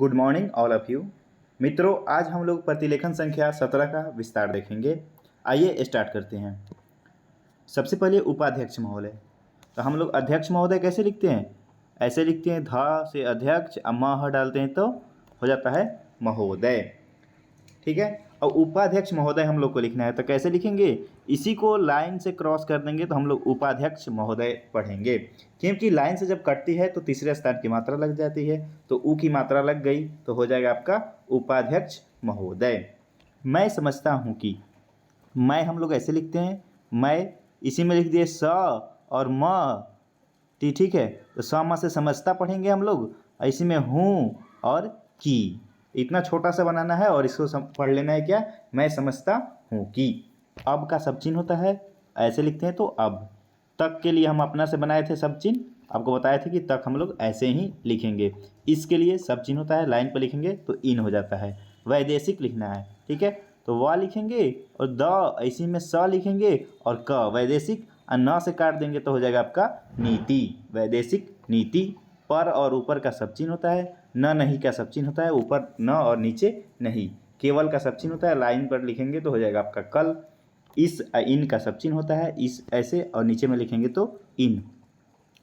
Good morning all of you. मित्रों, आज हम लोग प्रतिलेखन संख्या 17 का विस्तार देखेंगे। आइए स्टार्ट करते हैं। सबसे पहले उपाध्यक्ष महोदय। तो हम लोग अध्यक्ष महोदय कैसे लिखते हैं? ऐसे लिखते हैं, ध से अध्यक्ष, मह डालते हैं तो हो जाता है महोदय। ठीक है। और उपाध्यक्ष महोदय हम लोग को लिखना है तो कैसे लिखेंगे? इसी को लाइन से क्रॉस कर देंगे तो हम लोग उपाध्यक्ष महोदय पढ़ेंगे, क्योंकि लाइन से जब कटती है तो तीसरे स्थान की मात्रा लग जाती है, तो ऊ की मात्रा लग गई तो हो जाएगा आपका उपाध्यक्ष महोदय। मैं समझता हूँ कि मैं हम लोग ऐसे लिखते हैं, मैं इसी में लिख दिए स और म। ठीक है। तो स म से समझता पढ़ेंगे हम लोग, इसी में हूँ और की। इतना छोटा सा बनाना है और इसको पढ़ लेना है क्या? मैं समझता हूँ कि। अब का सब चिन्ह होता है, ऐसे लिखते हैं तो अब। तक के लिए हम अपना से बनाए थे सब चिन्ह, आपको बताए थे कि तक हम लोग ऐसे ही लिखेंगे। इसके लिए सब चिन्ह होता है, लाइन पर लिखेंगे तो इन हो जाता है। वैदेशिक लिखना है, ठीक है, तो व लिखेंगे और द इसी में स लिखेंगे और क वैदेशिक, और न से काट देंगे तो हो जाएगा आपका नीति। वैदेशिक नीति। पर और ऊपर का सब चिन्ह होता है, न नहीं का सब चिन्ह होता है, ऊपर न और नीचे नहीं। केवल का सब चिन्ह होता है, लाइन पर लिखेंगे तो हो जाएगा आपका कल। इस इन का सब चिन्ह होता है, इस ऐसे, और नीचे में लिखेंगे तो इन।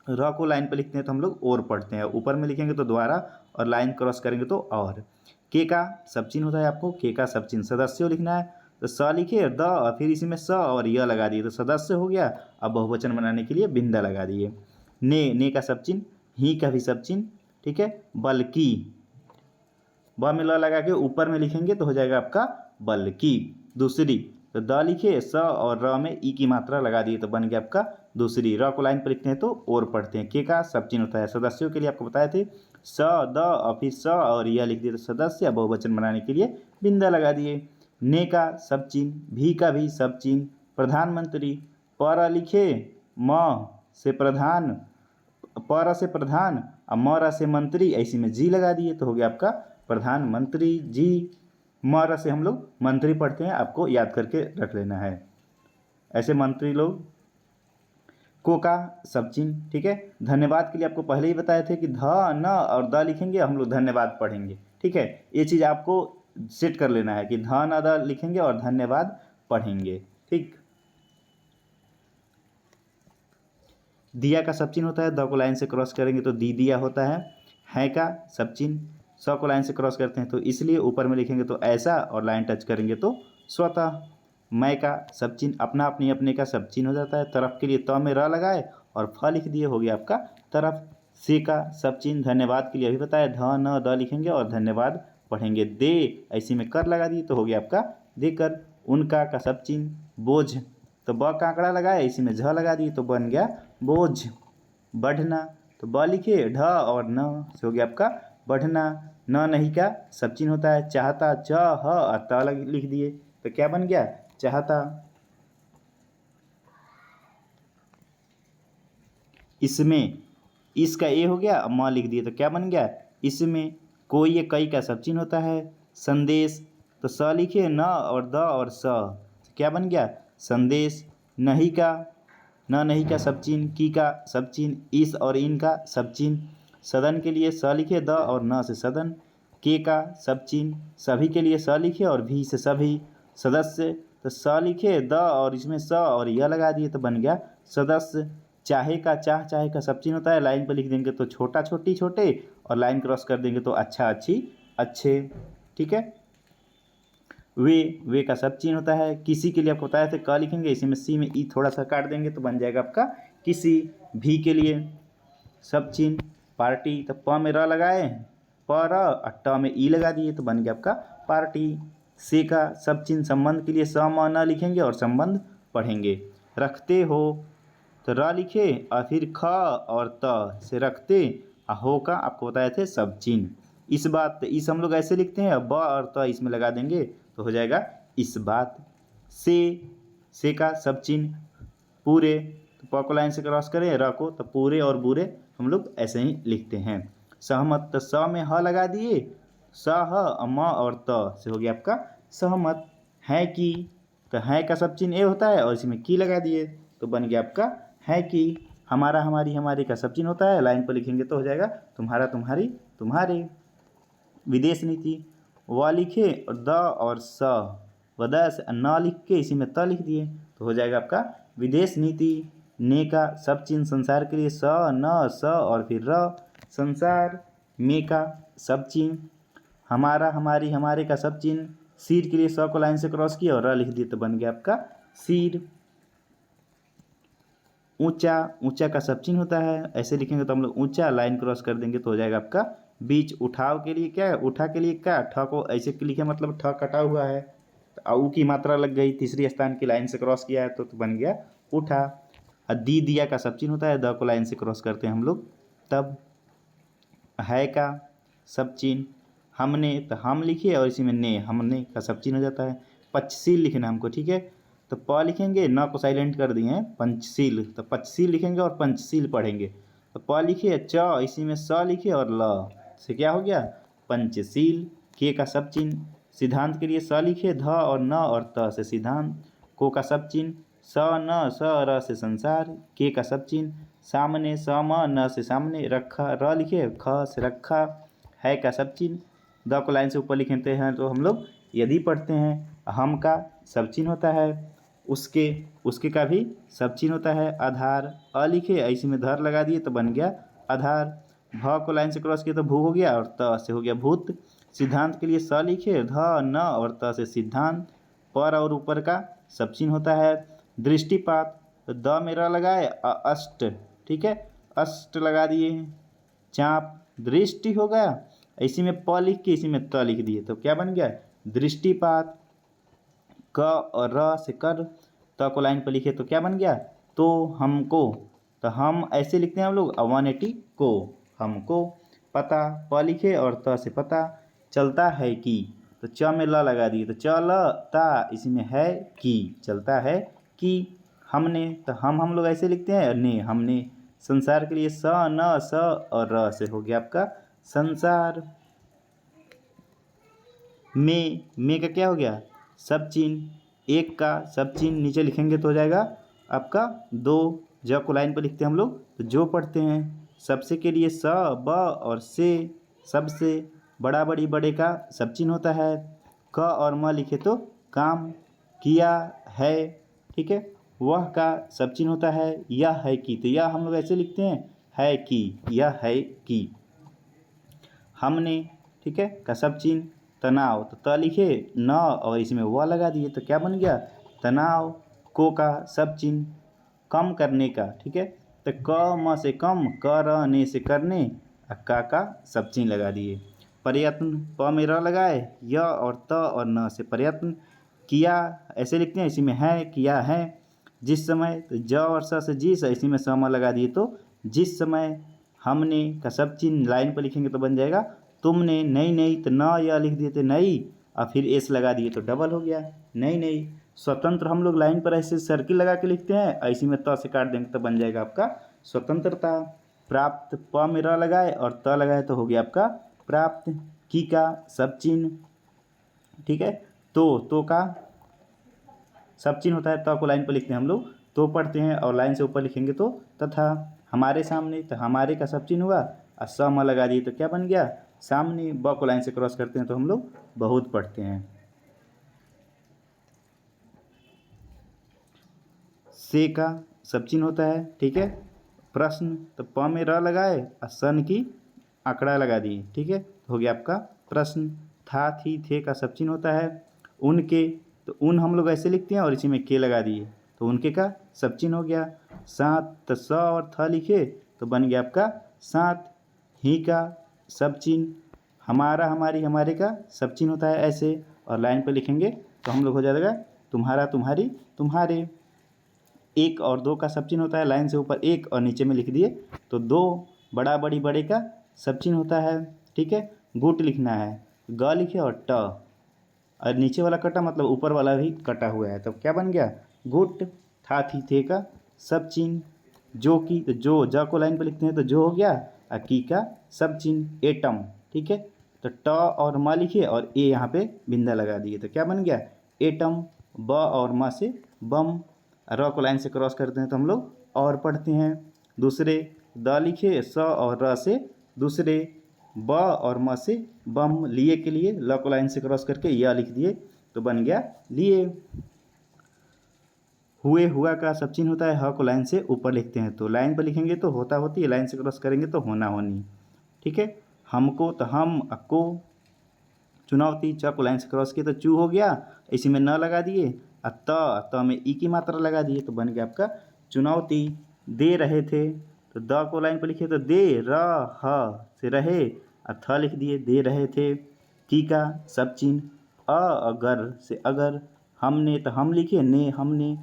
र को लाइन पर लिखते हैं तो हम लोग और पढ़ते हैं, ऊपर में लिखेंगे तो द्वारा और लाइन क्रॉस करेंगे तो और। के का सब चिन्ह होता है, आपको के का सब चिन्ह सदस्य लिखना है तो स लिखे द और फिर इसी में स और य लगा दिए तो सदस्य हो गया। अब बहुवचन बनाने के लिए बिंदा लगा दिए। ने का सब चिन्ह, ही का भी सब चिन्ह, ठीक है। बल्कि ब में ल लगा के ऊपर में लिखेंगे तो हो जाएगा आपका बल्कि। दूसरी तो द लिखे, स और र में ई की मात्रा लगा दिए तो बन गया आपका दूसरी। र को लाइन पर लिखते हैं तो और पढ़ते हैं। के का सब चिन्ह होता है, सदस्यों के लिए आपको बताए थे, स द और फिर स और यह लिख दिए तो सदस्य। बहुवचन बनाने के लिए बिंदा लगा दिए। ने का सब चिन्ह, भी का भी सब चिन्ह, प्रधानमंत्री। पर लिखे म से प्रधान, पर से प्रधान और मर से मंत्री, ऐसी में जी लगा दिए तो हो गया आपका प्रधानमंत्री जी। मर से हम लोग मंत्री पढ़ते हैं, आपको याद करके रख लेना है। ऐसे मंत्री लोग। को का सब चिन्ह, ठीक है। धन्यवाद के लिए आपको पहले ही बताए थे कि ध न और द लिखेंगे, हम लोग धन्यवाद पढ़ेंगे, ठीक है। ये चीज़ आपको सेट कर लेना है कि ध न द लिखेंगे और धन्यवाद पढ़ेंगे, ठीक। दिया का सब चिन्ह होता है, द को लाइन से क्रॉस करेंगे तो दी दिया होता है का सब चिन्ह, स को लाइन से क्रॉस करते हैं तो इसलिए ऊपर में लिखेंगे तो ऐसा और लाइन टच करेंगे तो स्वतः। मैं का सब चिन्ह, अपना अपनी अपने का सब चिन्ह हो जाता है। तरफ के लिए त में र लगाए और फ लिख दिए, हो गया आपका तरफ। से का सब चिन्ह, धन्यवाद के लिए अभी बताया, ध न द लिखेंगे और धन्यवाद पढ़ेंगे। दे ऐसी में कर लगा दिए तो हो गया आपका देकर। उनका का सब चिन्ह, बोझ तो ब का आंकड़ा लगाए, इसी में झ लगा दिए तो बन गया बोझ। बढ़ना तो ब लिखे ढ और न से हो गया आपका बढ़ना। न नहीं का सब चिन्ह होता है, चाहता, च ह और त लिख दिए तो क्या बन गया चाहता। इसमें इसका ए हो गया, म लिख दिए तो क्या बन गया इसमें। कोई, ये कई का सब चिन्ह होता है। संदेश तो स लिखे, न और द और स क्या बन गया संदेश। नहीं का, न नहीं का सब चिन्ह, की का सब चिन्ह, इस और इन का सब चिन्ह। सदन के लिए स लिखे, द और न से सदन। के का सब चिन्ह, सभी के लिए स लिखे और भी से सभी। सदस्य तो स लिखे, द और इसमें स और यह लगा दिए तो बन गया सदस्य। चाहे का चाहे का सब चिन्ह होता है, लाइन पर लिख देंगे तो छोटा छोटी छोटे और लाइन क्रॉस कर देंगे तो अच्छा अच्छी अच्छे, ठीक है। वे का सब चिन्ह होता है। किसी के लिए आपको बताया था, क लिखेंगे, इसी में सी में ई थोड़ा सा काट देंगे तो बन जाएगा आपका किसी। भी के लिए सब चिन्ह, पार्टी तो प में र लगाए, प र और ट में ई लगा दिए तो बन गया आपका पार्टी। से का सब चिन्ह, संबंध के लिए स म न लिखेंगे और संबंध पढ़ेंगे। रखते हो तो र लिखे और फिर ख और त से रखते, हो का आपको बताए थे सब चिन्ह। इस बात, इस हम लोग ऐसे लिखते हैं, ब और त इसमें लगा देंगे तो हो जाएगा इस बात। से का सब चिन्ह, पूरे तो प को लाइन से क्रॉस करें, र को तो पूरे और बुरे हम लोग ऐसे ही लिखते हैं। सहमत तो स में ह लगा दिए, स ह म और त से हो गया आपका सहमत। है कि तो है का सब चिन्ह ए होता है और इसमें की लगा दिए तो बन गया आपका है कि। हमारा, हमारी, हमारे का सब चिन्ह होता है, लाइन पर लिखेंगे तो हो जाएगा तुम्हारा, तुम्हारी, तुम्हारे। विदेश नीति, व लिखे और द और स, वदा से न लिख के इसी में त लिख दिए तो हो जाएगा आपका विदेश नीति। ने का सब चिन्ह संसार के लिए स न स और फिर र, संसार। में का सब चिन्ह, हमारा हमारी हमारे का सब चिन्ह, सिर के लिए स को लाइन से क्रॉस किया और र लिख दिए तो बन गया आपका सिर। ऊंचा, ऊंचा का सब चिन्ह होता है, ऐसे लिखेंगे तो हम लोग ऊंचा लाइन क्रॉस कर देंगे तो हो जाएगा आपका बीच। उठाव के लिए क्या है, उठा के लिए क्या, ठ को ऐसे लिखे मतलब ठ कटा हुआ है तो ऊ की मात्रा लग गई, तीसरी स्थान की लाइन से क्रॉस किया है तो बन गया उठा। दी दिया का सब चिन्ह होता है, द को लाइन से क्रॉस करते हैं हम लोग तब। है का सब चिन्ह, हमने तो हम लिखिए और इसी में ने, हमने का सब चिन्ह हो जाता है। पंचशील लिखना हमको, ठीक है, तो प लिखेंगे, न को साइलेंट कर दिए हैं, पंचशील तो पंचशील लिखेंगे और पंचशील पढ़ेंगे। तो प लिखिए, च इसी में स लिखिए और ल से क्या हो गया पंचशील। के का सब चिन्ह, सिद्धांत के लिए स लिखिए, ध और न और त से सिद्धांत। को का सब चिन्ह, स न स र से संसार। के का सब चिन्ह, सामने, स म न से सामने। रखा, र लिखिए, ख से रखा। है का सब चिन्ह, द को लाइन से ऊपर लिखते हैं तो हम लोग यदि पढ़ते हैं। हम का सब चिन्ह होता है, उसके, उसके का भी सब चिन्ह होता है। आधार, अ लिखे ऐसे में धर लगा दिए तो बन गया आधार। भ को लाइन से क्रॉस किया तो भू हो गया और त से हो गया भूत। सिद्धांत के लिए स लिखे, ध न और त से सिद्धांत। पर और ऊपर का सब चिन्ह होता है। दृष्टिपात, तो द में र लगाए, अष्ट, ठीक है, अष्ट लगा दिए। चाप, दृष्टि हो गया, इसी में प लिख के इसी में त लिख दिए तो क्या बन गया दृष्टिपात। क और र से कर, त को लाइन पर लिखे तो क्या बन गया तो हमको। तो हम ऐसे लिखते हैं हम लोग 180 को, हमको। पता, प लिखे और त से पता। चलता है कि, तो च में ल लगा दिए तो चल ता, इसी में है कि, चलता है कि। हमने, तो हम लोग ऐसे लिखते हैं ने, हमने। संसार के लिए स न स और र से हो गया आपका संसार। में का क्या हो गया सब चिन्ह। एक का सब चिन्ह नीचे लिखेंगे तो हो जाएगा आपका दो। ज को लाइन पर लिखते हैं हम लोग तो जो पढ़ते हैं। सबसे के लिए स ब और से, सबसे। बड़ा बड़ी बड़े का सब चिन्ह होता है। क और म लिखे तो काम। किया है, ठीक है, वह का सब चिन्ह होता है। यह है कि, तो यह हम लोग ऐसे लिखते हैं है कि, यह है कि। हमने, ठीक है, का सब चिन्ह। तनाव, तो त लिखे न और इसमें वह लगा दिए तो क्या बन गया तनाव। को का सब चिन्ह, कम करने का, ठीक है, तो क म से कम, करने से करने, का सब चिन्ह लगा दिए। प्रयत्न, प में र लगाए, य और त और न से प्रयत्न। किया ऐसे लिखते हैं, इसी में है, किया है। जिस समय, तो ज और स से जिस, इसी में सम लगा दिए तो जिस समय। हमने का सब चिन्ह लाइन पर लिखेंगे तो बन जाएगा तुमने। नई नई, तो न या लिख दिए थे नई और फिर एस लगा दिए तो डबल हो गया नई नई। स्वतंत्र हम लोग लाइन पर ऐसे सर्किल लगा के लिखते हैं, ऐसे में त से काट देंगे तो बन जाएगा आपका स्वतंत्रता। प्राप्त, प में र लगाए और त लगाए तो हो गया आपका प्राप्त। की का सब चिन्ह, ठीक है, तो का सब चिन्ह होता है। त को लाइन पर लिखते हैं हम लोग तो पढ़ते हैं और लाइन से ऊपर लिखेंगे तो तथा। हमारे सामने, तो हमारे का सब चिन्ह हुआ और स म लगा दिए तो क्या बन गया सामने। ब को लाइन से क्रॉस करते हैं तो हम लोग बहुत पढ़ते हैं। से का सब चिन्ह होता है, ठीक है। प्रश्न, तो प में र लगाए और सन की आंकड़ा लगा दिए, ठीक है, हो गया आपका प्रश्न। था थी थे का सब चिन्ह होता है। उनके, तो उन हम लोग ऐसे लिखते हैं और इसी में के लगा दिए तो उनके का सब चिन्ह हो गया। सात, तो स और थ लिखे तो बन गया आपका सात। ही का सब चिन्ह, हमारा हमारी हमारे का सब चिन्ह होता है ऐसे और लाइन पर लिखेंगे तो हम लोग हो जाएगा तुम्हारा तुम्हारी तुम्हारे। एक और दो का सब चिन्ह होता है, लाइन से ऊपर एक और नीचे में लिख दिए तो दो। बड़ा बड़ी बड़े का सब चिन्ह होता है, ठीक है। गुट लिखना है, ग लिखे और ट और नीचे वाला कटा मतलब ऊपर वाला भी कटा हुआ है तो क्या बन गया गुट। था थी थे का सब चिन्ह। जो की, तो जो, ज को लाइन पर लिखते हैं तो जो हो गया और की का सब चिन्ह। एटम, ठीक है, तो ट और म लिखिए और ए यहाँ पे बिंदा लगा दिए तो क्या बन गया एटम। ब और म से बम। र को लाइन से क्रॉस करते हैं तो हम लोग और पढ़ते हैं। दूसरे, द लिखे, स और र से दूसरे। ब और म से बम, लिए के लिए ल को लाइन से क्रॉस करके यह लिख दिए तो बन गया लिए। हुए हुआ का सब चिन्ह होता है, ह को लाइन से ऊपर लिखते हैं तो लाइन पर लिखेंगे तो होता होती है, लाइन से क्रॉस करेंगे तो होना होनी। ठीक है, हमको तो हम, अक्को, चुनौती, च को लाइन से क्रॉस किए तो चू हो गया, इसी में न लगा दिए, त में ई की मात्रा लगा दिए तो बन गया आपका चुनौती। दे रहे थे तो द को लाइन पर लिखे तो दे र ह से रहे, थ लिख दिए दे रहे थे। की का सब चिन्ह, अगर से अगर, हमने तो हम लिखे, ने हमने,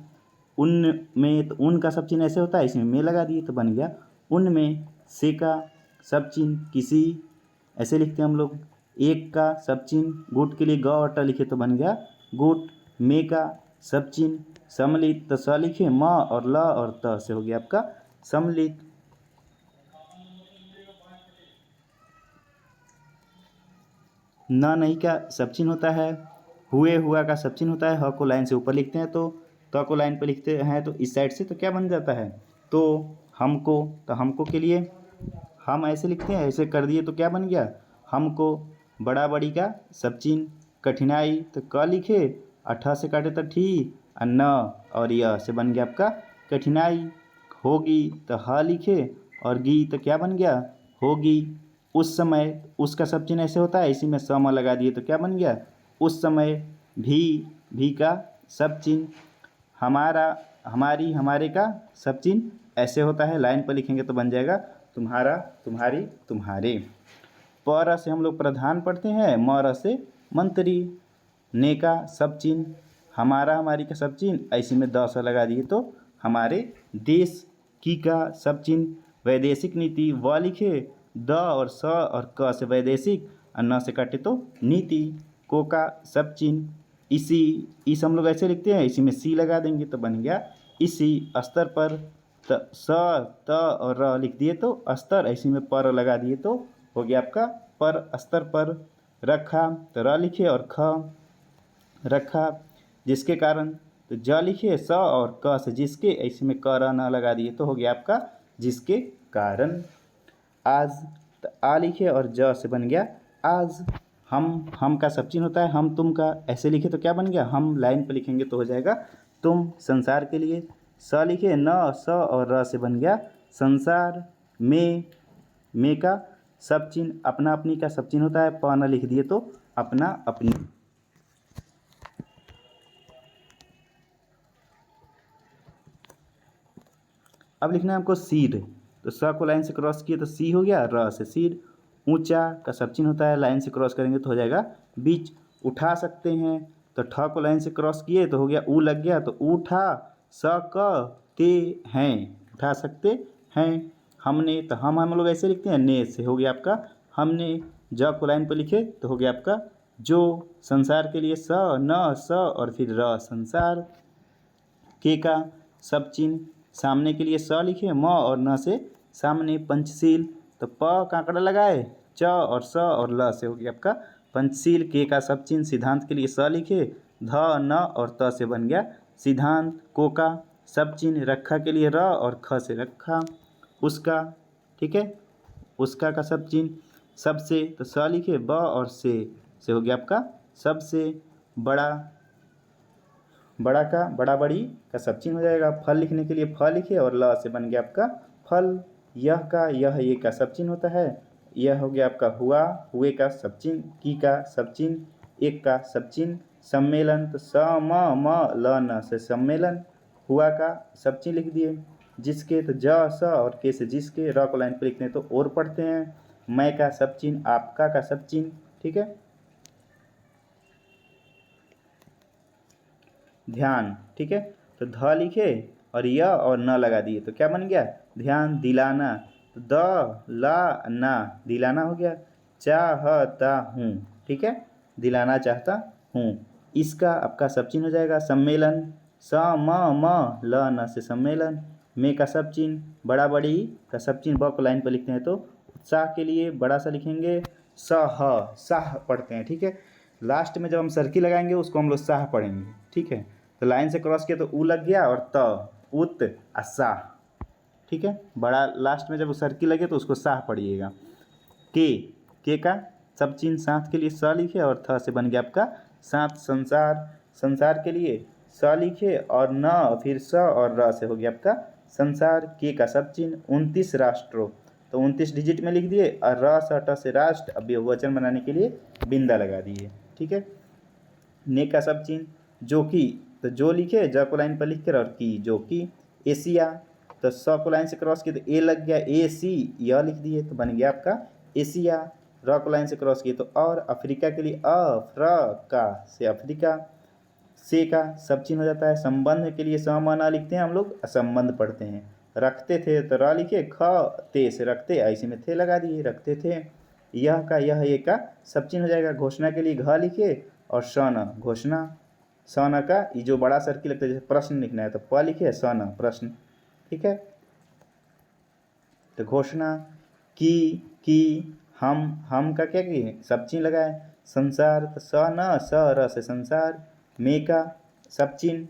उन में तो उन का सब चिन्ह ऐसे होता है, इसमें में लगा दिए तो बन गया उनमें। से का सब चिन्ह, किसी, ऐसे लिखते हैं हम लोग। एक का सब चिन्ह, गुट के लिए ग और ट लिखे तो बन गया गुट। में का सब चिन्ह, सम्मिलित, तो स लिखे, म और ल और त से हो गया आपका सम्मिलित। न नहीं का सब चिन्ह होता है, हुए हुआ का सब चिन्ह होता है, ह को लाइन से ऊपर लिखते हैं तो, त को लाइन पर लिखते हैं तो इस साइड से तो क्या बन जाता है तो हमको, तो हमको के लिए हम ऐसे लिखते हैं, ऐसे कर दिए तो क्या बन गया हमको। बड़ा बड़ी का सब चिन्ह, कठिनाई तो क लिखे, अठ से काटे तो ठी, और न और य से बन गया आपका कठिनाई। होगी तो ह लिखे, और गी तो क्या बन गया होगी। उस समय, उसका सब चिन्ह ऐसे होता है, इसी में सम लगा दिए तो क्या बन गया उस समय। भी का सब चिन्ह, हमारा, हमारी, हमारे का सब चिन्ह ऐसे होता है, लाइन पर लिखेंगे तो बन जाएगा तुम्हारा, तुम्हारी, तुम्हारे। पर से हम लोग प्रधान पढ़ते हैं, मर से मंत्री। ने का सब चिन्ह, हमारा, हमारी का सब चिन्ह, ऐसे में द स लगा दिए तो हमारे देश। की का सब चिन्ह, वैदेशिक नीति, व लिखे, द और स और क से वैदेशिक, और न से काटे तो नीति। को का सब चिन्ह, इसी, इस हम लोग ऐसे लिखते हैं, इसी में सी लगा देंगे तो बन गया इसी। स्तर पर, स, त और र लिख दिए तो स्तर, ऐसे में पर लगा दिए तो हो गया आपका पर, स्तर पर। रखा तो र लिखे और ख, रखा, जिसके कारण तो ज लिखे, स और क से जिसके, ऐसे में क र न लगा दिए तो हो गया आपका जिसके कारण। आज तो आ लिखे और ज से बन गया आज। हम का सब चिन्ह होता है, हम तुम का ऐसे लिखे तो क्या बन गया हम, लाइन पर लिखेंगे तो हो जाएगा तुम। संसार के लिए स लिखे, न स और र से बन गया संसार। में का सब चिन्ह, अपना अपनी का सब चिन्ह होता है, प न लिख दिए तो अपना अपनी। अब लिखना है हमको सिर, तो स को लाइन से क्रॉस किए तो सी हो गया, र से सिर। ऊंचा का सब चिन्ह होता है, लाइन से क्रॉस करेंगे तो हो जाएगा बीच। उठा सकते हैं तो ठ को लाइन से क्रॉस किए तो हो गया ऊ लग गया तो उठा सकते हैं, उठा सकते हैं। हमने तो हम लोग ऐसे लिखते हैं, ने से हो गया आपका हमने। ज को लाइन पर लिखे तो हो गया आपका जो। संसार के लिए स, न, स और फिर र, संसार। के का सब चिन्ह, सामने के लिए स लिखे, म और न से सामने। पंचशील तो प कांकड़ा लगाए, च और स और ल से हो गया आपका पंचशील। के का सब चिन्ह, सिद्धांत के लिए स लिखे, ध, न और त से बन गया सिद्धांत। को का सब चिन्ह, रखा के लिए र और ख से रखा, उसका। ठीक है, उसका का सब चिन्ह, सबसे तो स लिखे, ब और से हो गया आपका सबसे। बड़ा, बड़ा का बड़ा बड़ी का सब चिन्ह हो जाएगा। फल लिखने के लिए फ लिखे और ल से बन गया आपका फल। यह का यह ये का सब चिन्ह होता है, यह हो गया आपका हुआ, हुए का सब चिन्ह। की का सब चिन्ह, एक का सब चिन्ह। सम्मेलन तो स, म ल न से सम्मेलन। हुआ का सब चिन्ह लिख दिए, जिसके तो ज, स और के से जिसके। र को लाइन पर लिखते हैं तो और पढ़ते हैं। मैं का सब चिन्ह, आपका का सब चिन्ह। ठीक है, ध्यान। ठीक है, तो ध लिखे और य और न लगा दिए तो क्या बन गया ध्यान। दिलाना तो द, ला, ना, दिलाना हो गया। चाहता हूँ, ठीक है, दिलाना चाहता हूँ। इसका आपका सब चिन्ह हो जाएगा सम्मेलन, स, म ल न से सम्मेलन। में का सब चिन्ह, बड़ा बड़ी का सब चिन्ह, ब को लाइन पर लिखते हैं तो उत्साह के लिए बड़ा सा लिखेंगे सह, साह पढ़ते हैं। ठीक है, लास्ट में जब हम सर्किल लगाएंगे उसको हम लोग साह पढ़ेंगे। ठीक है, तो लाइन से क्रॉस किया तो ऊ लग गया और त, उत, असा। ठीक है, बड़ा लास्ट में जब सर्किल लगे तो उसको साह पढ़िएगा। के के का सब चिन्ह साथ के लिए स लिखे और थ से बन गया आपका साथ। संसार, संसार के लिए स लिखे और न फिर स और र से हो गया आपका संसार। के का सब चिन्ह 29 राष्ट्रों, तो 29 डिजिट में लिख दिए और र स ट से राष्ट्र, अब बहुवचन बनाने के लिए बिंदा लगा दिए। ठीक है। ने का सब चिन्ह जो कि, तो जो लिखे ज को लाइन पर लिख कर और की जो कि। एशिया, तो स को लाइन से क्रॉस किए तो ए लग गया, ए सी यह लिख दिए तो बन गया आपका एशिया। र को लाइन से क्रॉस किए तो और। अफ्रीका के लिए का से अफ्रीका। से का सब चिन्ह हो जाता है। संबंध के लिए समाना लिखते हैं हम लोग, संबंध पढ़ते हैं। रखते थे तो र लिखे, ख ते से रखते, ऐसे में थे लगा दिए रखते थे। यह का यह एक का सब चिन्ह हो जाएगा। घोषणा के लिए घ लिखे और सन घोषणा। सन का ये जो बड़ा सर्किल लगता है, जैसे प्रश्न लिखना है तो प लिखे सन प्रश्न। ठीक है। तो घोषणा की हम का क्या किए सब चिन्ह लगाए। संसार तो स न स र से संसार। में का सब चिन्ह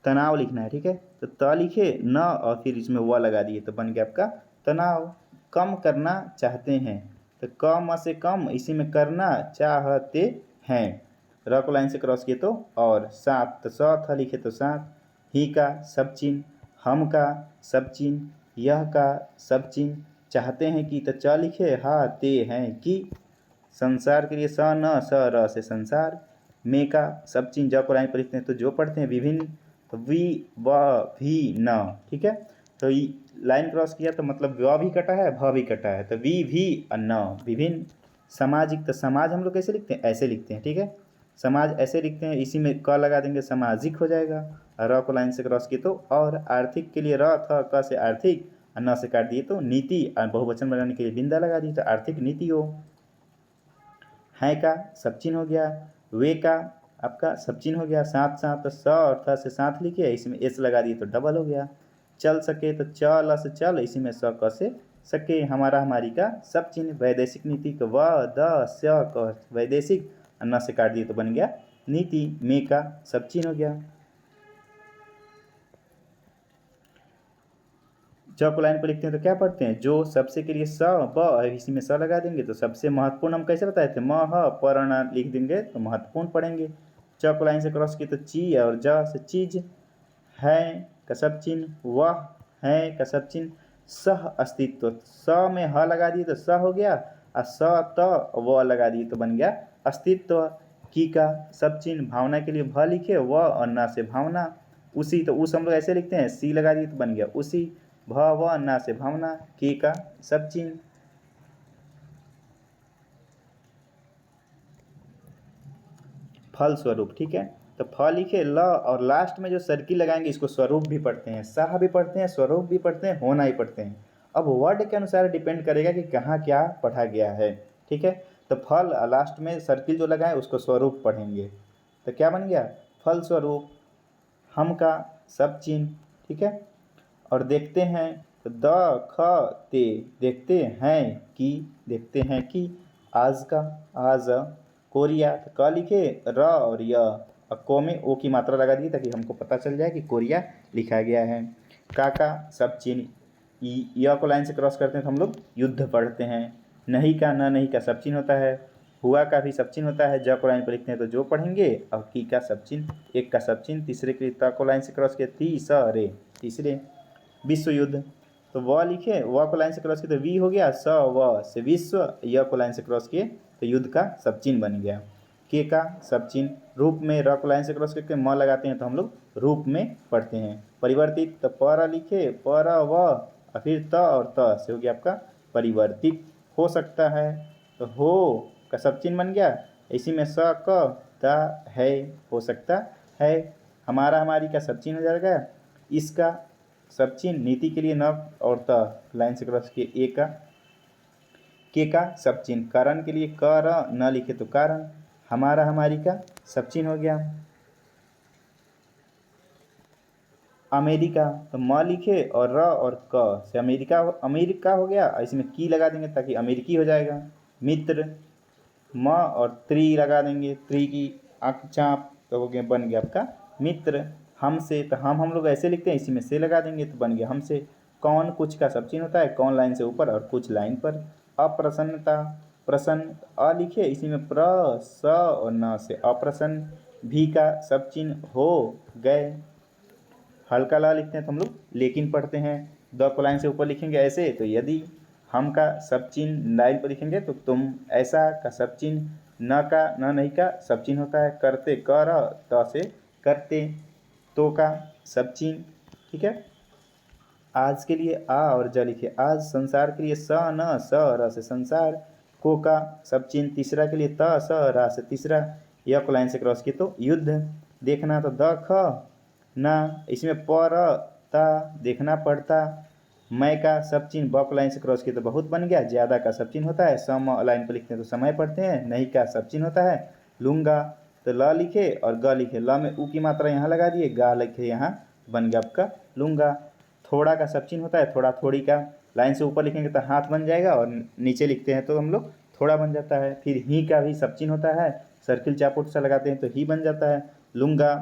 तनाव लिखना है। ठीक है। तो त लिखे न और फिर इसमें व लगा दिए तो बन गया आपका तनाव। कम करना चाहते हैं, तो कम से कम इसी में करना चाहते हैं। र को लाइन से क्रॉस किए तो और। साथ, तो स था लिखे तो साथ। ही का सब चिन्ह, हम का सब चिन्ह, यह का सब चिन्ह। चाहते हैं कि, तो च लिखे हा ते हैं कि। संसार के लिए स न स र से संसार। में का सब चिन्ह ज को लाइन पर लिखते हैं तो जो पढ़ते हैं विभिन्न, तो वी व भी न। ठीक है। तो लाइन क्रॉस किया तो मतलब व भी कटा है भ भी कटा है, तो वी भी न विभिन्न। सामाजिक, तो समाज हम लोग कैसे लिखते हैं, ऐसे लिखते हैं। ठीक है। समाज ऐसे लिखते हैं, इसी में क लगा देंगे सामाजिक हो जाएगा। र को लाइन से क्रॉस किए तो और। आर्थिक के लिए र था, क से आर्थिक और न से काट दिए तो नीति, और बहुवचन बनाने के लिए बिंदा लगा दिए तो आर्थिक नीति हो। है का सब चिन्ह हो गया। वे का आपका सब चिन्ह हो गया। साथ साथ, तो स और थ से साथ लिखे, इसमें एस लगा दिए तो डबल हो गया। चल सके, तो चल से चल, इसी में स क से सके। हमारा हमारी का सब चिन्ह। वैदेशिक नीति का व द स क वैदेशिक, न से काट दिए तो बन गया नीति। में का सब चिन्ह हो गया। ज को लाइन पर लिखते हैं तो क्या पढ़ते हैं, जो सबसे के लिए स ब, इसी में स लगा देंगे तो सबसे महत्वपूर्ण हम कैसे बताए थे, म ह पर्ण लिख देंगे तो महत्वपूर्ण पढ़ेंगे। च को लाइन से क्रॉस किए तो ची और ज से चीज। है का सब चिन्ह, वह है का सब चिन्ह। सह अस्तित्व, स में ह लगा दिए तो स हो गया और स त व लगा दिए तो बन गया अस्तित्व। की का सब चिन्ह, भावना के लिए भ लिखे व और न से भावना। उसी, तो उस हम लोग ऐसे लिखते हैं, सी लगा दिए तो बन गया उसी। भ व न से भावना। के का सब चिन्ह। फल स्वरूप। ठीक है। तो फ लिखे ल और लास्ट में जो सर्किल लगाएंगे इसको स्वरूप भी पढ़ते हैं, सह भी पढ़ते हैं, स्वरूप भी पढ़ते हैं, होना ही पढ़ते हैं। अब वर्ड के अनुसार डिपेंड करेगा कि कहाँ क्या पढ़ा गया है। ठीक है। तो फल लास्ट में सर्किल जो लगाए उसको स्वरूप पढ़ेंगे, तो क्या बन गया फल स्वरूप। हम का सब चिन्ह। ठीक है। और देखते हैं तो द ख ते, देखते हैं कि, देखते हैं कि। आज का आज। कोरिया, तो क लिखे र और य और को में ओ की मात्रा लगा दी ताकि हमको पता चल जाए कि कोरिया लिखा गया है। का सब चिन्ह, य को लाइन से क्रॉस करते हैं तो हम लोग युद्ध पढ़ते हैं। नहीं का न नहीं का सब चिन्ह होता है। हुआ का भी सब चिन्ह होता है। ज को लाइन पर लिखते हैं तो जो पढ़ेंगे, और की का सब चिन्ह, एक का सब चिन्ह। तीसरे के लिए त को लाइन से क्रॉस किया तीसरे, तीसरे। विश्व युद्ध, तो व लिखे, व को लाइन से क्रॉस किए तो वी हो गया, स व से विश्व, य को लाइन से क्रॉस किए तो युद्ध का सब चिन्ह बन गया। के का सब चिन्ह, रूप में र को लाइन से क्रॉस करके म लगाते हैं तो हम लोग रूप में पढ़ते हैं। परिवर्तित, तो पर लिखे पर व और फिर त और त से हो गया आपका परिवर्तित। हो सकता है, तो हो का सब चिन्ह बन गया, इसी में स क ता है, हो सकता है। हमारा हमारी का सब चिन्ह हो जाएगा। इसका सब चिन्ह, नीति के लिए न और त लाइन से क्रॉस किए ए का। के का सब चिन्ह, कारण के लिए क र न लिखे तो कारण। हमारा हमारी का सब चिन्ह हो गया। अमेरिका, तो म लिखे और र और क से अमेरिका, अमेरिका हो गया, इसमें की लगा देंगे ताकि अमेरिकी हो जाएगा। मित्र, म और त्री लगा देंगे, त्री की आँख चाँप, तो हो गया बन गया आपका मित्र। हमसे, तो हम लोग ऐसे लिखते हैं, इसी में से लगा देंगे तो बन गया हमसे। कौन कुछ का सब चिन्ह होता है, कौन लाइन से ऊपर और कुछ लाइन पर। अप्रसन्नता, प्रसन्न अ लिखे, इसी में प्र स और न से अप्रसन्न, भी का सब चिन्ह हो गए। हल्का ला लिखते हैं तो हम लोग लेकिन पढ़ते हैं। द को लाइन से ऊपर लिखेंगे ऐसे, तो यदि। हम का सब चिन्ह लाइन पर लिखेंगे तो तुम। ऐसा का सब चिन्ह, न का न नहीं का सब चिन्ह होता है। करते कर त से करते, तो का सब चिन्ह। ठीक है। आज के लिए आ और ज लिखिए आज। संसार के लिए स न स र से संसार, को का सब चिन्ह। तीसरा के लिए त स रा से तीसरा, य को लाइन से क्रॉस किए तो युद्ध। देखना तो द ख ना, इसमें पर ता देखना पड़ता। मैं का सब चिन्ह, ब को लाइन से क्रॉस किए तो बहुत बन गया। ज़्यादा का सब चिन्ह होता है। सम लाइन पर लिखते हैं तो समय पढ़ते हैं। नहीं का सब चिन्ह होता है। लूँगा तो ल लिखे और ग लिखे, ल में उ की मात्रा यहाँ लगा दिए, गा लिखे यहाँ, बन गया आपका लूँगा। थोड़ा का सब चिन्ह होता है। थोड़ा थोड़ी का लाइन से ऊपर लिखेंगे तो हाथ बन जाएगा और नीचे लिखते हैं तो हम लोग थोड़ा बन जाता है। फिर ही का भी सब चिन्ह होता है। सर्किल चापुट सा लगाते हैं तो ही बन जाता है। लूँगा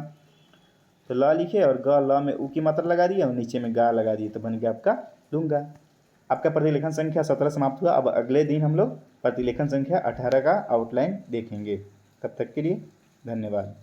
तो ल लिखे और ग, ल में उ की मात्रा लगा दिए और नीचे में गा लगा दिए तो बन गया आपका लूँगा। आपका प्रतिलेखन संख्या 17 समाप्त हुआ। अब अगले दिन हम लोग प्रतिलेखन संख्या 18 का आउटलाइन देखेंगे। तब तक के लिए धन्यवाद।